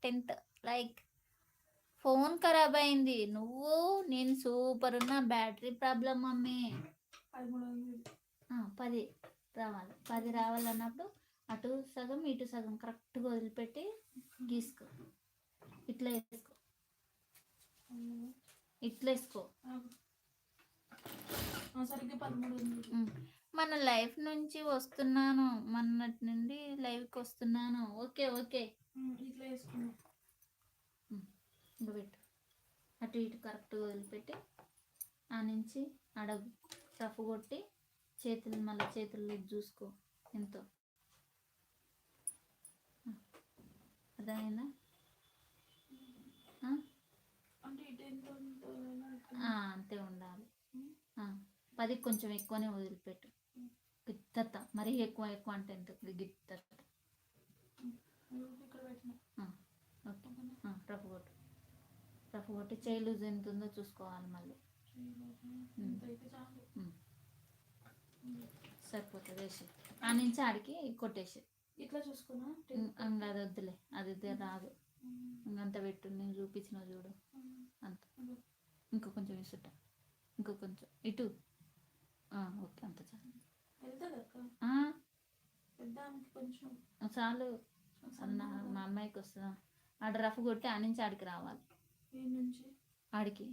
10th. Like phone ఖరాబ్ అయింది. నువ్వు నేను సూపర్ ఉన్న, బ్యాటరీ ప్రాబ్లం మమ్మీ. 10 రావాలి. 10 రావాలన్నప్పుడు అటు సగం ఇటు సగం కరెక్ట్గా వదిలిపెట్టి గీసుకో. ఇట్లా వేసుకో, ఇట్లా వేసుకో. మన లైఫ్ నుంచి వస్తున్నాను, మొన్నటి నుండి లైవ్కి వస్తున్నాను. ఓకే ఓకే, ఇట్లా వేసుకున్నా. ఇంకా పెట్టు. అటు ఇటు కరెక్ట్గా వదిలిపెట్టి ఆ నుంచి అడగు రఫ్ కొట్టి చేతులు మళ్ళీ చేతుల్లో చూసుకో ఎంతో. అదైనా అంతే ఉండాలి. 10 కొంచెం ఎక్కువనే వదిలిపెట్టు. గిత్తత మరీ ఎక్కువ ఎక్కువ అంటే ఎంత గిత్తత. ఓకే, రఫ్ కొట్టు. రఫ్ కొట్టి చేయి లూజ్ ఎంత ఉందో చూసుకోవాలి మళ్ళీ. సరిపోతుంది. వేసి ఆ నుంచి ఆడికి కొట్టేసి ఇట్లా చూసుకున్నా. అది వద్దులే, అది రాదు. ఇంకంత పెట్టు, నేను చూపించిన చూడు అంత. ఇంకో కొంచెం ఇసుట, ఇంకో కొంచెం ఇటు. ఓకే, అంత చాలు. మా అమ్మాయికి వస్తుందా? ఆడ రఫ్ కొట్టి ఆ నుంచి ఆడికి రావాలి. ఆడికి